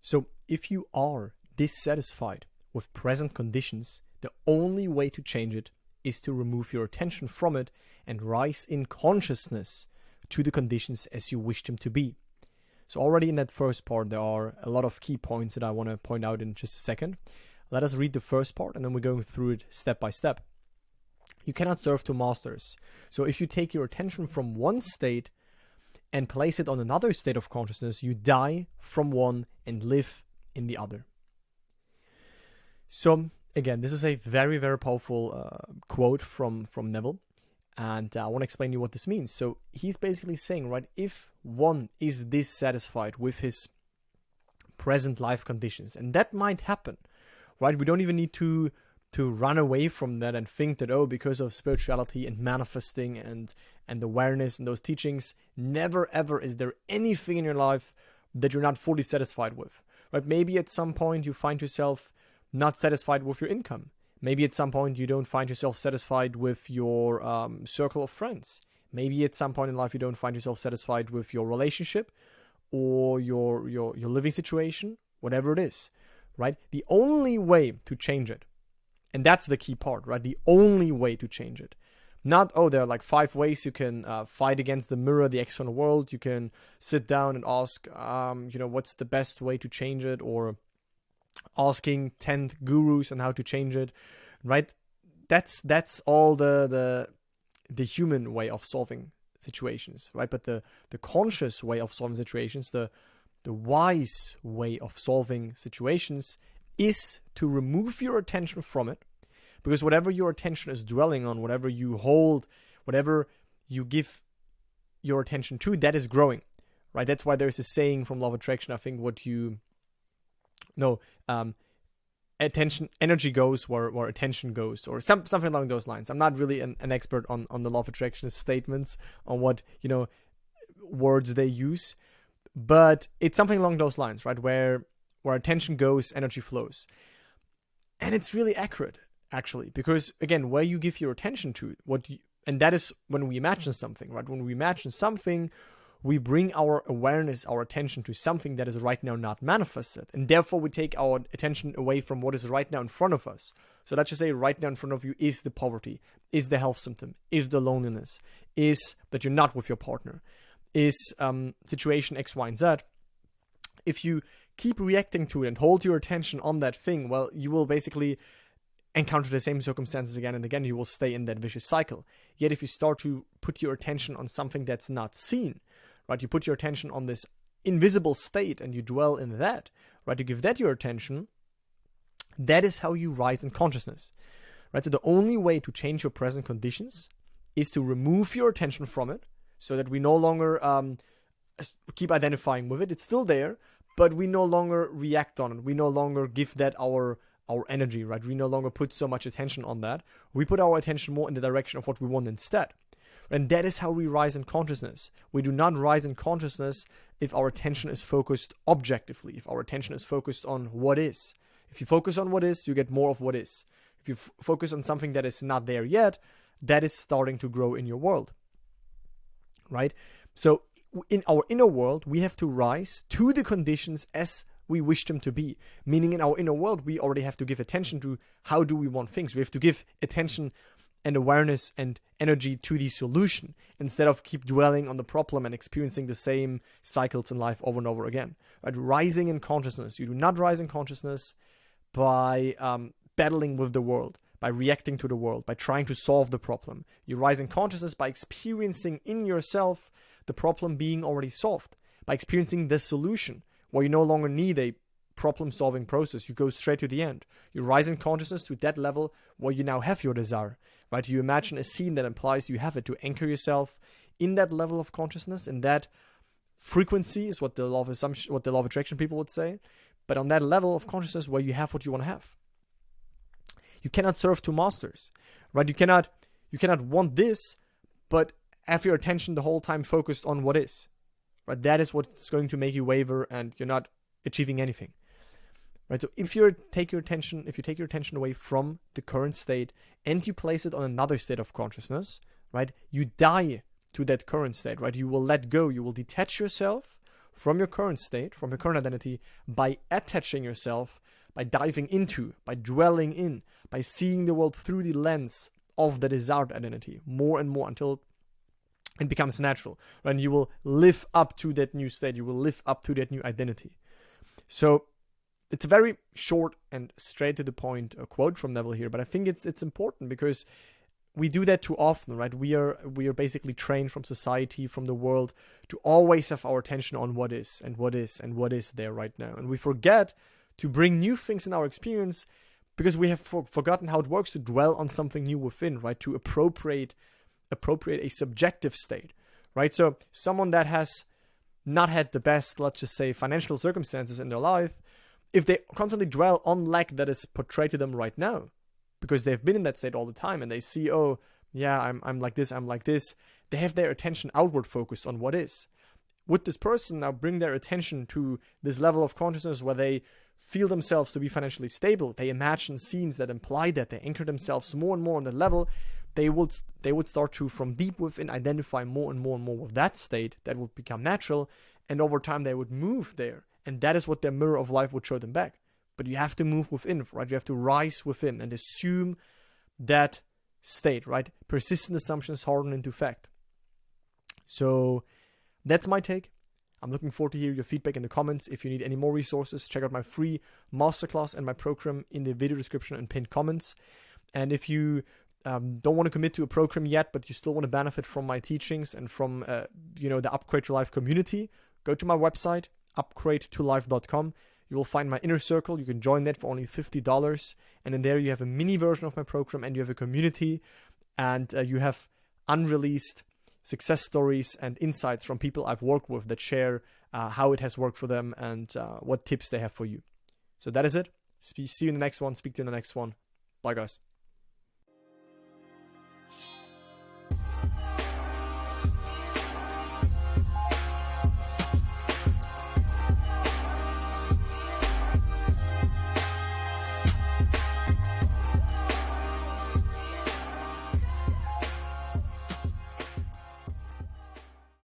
So if you are dissatisfied with present conditions, the only way to change it is to remove your attention from it and rise in consciousness to the conditions as you wish them to be. So already in that first part, there are a lot of key points that I want to point out in just a second. Let us read the first part and then we're going through it step by step. You cannot serve two masters. So if you take your attention from one state and place it on another state of consciousness, you die from one and live in the other. So again, this is a very, very powerful quote from Neville. And I want to explain to you what this means. So he's basically saying, right, if one is dissatisfied with his present life conditions, and that might happen, right? We don't even need to run away from that and think that, oh, because of spirituality and manifesting and awareness and those teachings, never ever is there anything in your life that you're not fully satisfied with, right? Maybe at some point you find yourself not satisfied with your income. Maybe at some point you don't find yourself satisfied with your circle of friends. Maybe at some point in life you don't find yourself satisfied with your relationship or your living situation, whatever it is, right? The only way to change it, and that's the key part, right? The only way to change it. Not, oh, there are like 5 ways you can fight against the mirror, the external world. You can sit down and ask, what's the best way to change it, or asking 10 gurus on how to change it, right? That's all the human way of solving situations, right? But the conscious way of solving situations, the wise way of solving situations is to remove your attention from it, because whatever your attention is dwelling on, whatever you hold, whatever you give your attention to, that is growing, right? That's why there's a saying from Law of Attraction, I think energy goes where attention goes, or something along those lines. I'm not really an expert on the Law of Attraction statements, on what, words they use, but it's something along those lines, right? Where attention goes, energy flows. And it's really accurate, actually, because again, where you give your attention to, and that is when we imagine something, right? When we imagine something, we bring our awareness, our attention to something that is right now not manifested. And therefore, we take our attention away from what is right now in front of us. So let's just say right now in front of you is the poverty, is the health symptom, is the loneliness, is that you're not with your partner, is situation X, Y, and Z. If you keep reacting to it and hold your attention on that thing, well, you will basically encounter the same circumstances again and again. You will stay in that vicious cycle. Yet if you start to put your attention on something that's not seen, right, you put your attention on this invisible state and you dwell in that, right, you give that your attention, that is how you rise in consciousness, right? So the only way to change your present conditions is to remove your attention from it, so that we no longer keep identifying with it. It's still there, but we no longer react on it. We no longer give that our energy, right? We no longer put so much attention on that. We put our attention more in the direction of what we want instead. And that is how we rise in consciousness. We do not rise in consciousness if our attention is focused objectively, if our attention is focused on what is. If you focus on what is, you get more of what is. If you focus on something that is not there yet, that is starting to grow in your world, right? So in our inner world, we have to rise to the conditions as we wish them to be. Meaning in our inner world, we already have to give attention to how do we want things. We have to give attention and awareness and energy to the solution, instead of keep dwelling on the problem and experiencing the same cycles in life over and over again. Right? Rising in consciousness. You do not rise in consciousness by battling with the world, by reacting to the world, by trying to solve the problem. You rise in consciousness by experiencing in yourself the problem being already solved, by experiencing the solution, where you no longer need a problem-solving process. You go straight to the end. You rise in consciousness to that level where you now have your desire, right? You imagine a scene that implies you have it, to anchor yourself in that level of consciousness, in that frequency is what the law of attraction people would say, but on that level of consciousness where you have what you want to have. You cannot serve two masters, right? You cannot want this, but have your attention the whole time focused on what is, right? That is what's going to make you waver and you're not achieving anything, right? So if you take your attention away from the current state and you place it on another state of consciousness, right? You die to that current state, right? You will let go. You will detach yourself from your current state, from your current identity, by attaching yourself, by diving into, by dwelling in, by seeing the world through the lens of the desired identity more and more until it becomes natural. And you will live up to that new state. You will live up to that new identity. So it's a very short and straight to the point quote from Neville here, but I think it's important because we do that too often, right? We are basically trained from society, from the world, to always have our attention on what is and what is and what is there right now. And we forget to bring new things in our experience because we have forgotten how it works to dwell on something new within, right? To appropriate a subjective state, right? So someone that has not had the best, let's just say, financial circumstances in their life, if they constantly dwell on lack that is portrayed to them right now, because they've been in that state all the time and they see, oh, yeah, I'm like this, they have their attention outward focused on what is. Would this person now bring their attention to this level of consciousness where they feel themselves to be financially stable, they imagine scenes that imply that, they anchor themselves more and more on that level, they would start to, from deep within, identify more and more with that state that would become natural, and over time they would move there. And that is what their mirror of life would show them back. But you have to move within, right? You have to rise within and assume that state, right? Persistent assumptions harden into fact. So that's my take. I'm looking forward to hear your feedback in the comments. If you need any more resources, check out my free masterclass and my program in the video description and pinned comments. And if you don't want to commit to a program yet, but you still want to benefit from my teachings and from the Upgrade to Life community, go to my website, upgradeToLife.com. You will find my inner circle. You can join that for only $50. And in there you have a mini version of my program and you have a community and you have unreleased success stories and insights from people I've worked with that share how it has worked for them and what tips they have for you. So that is it. See you in the next one. Speak to you in the next one. Bye, guys.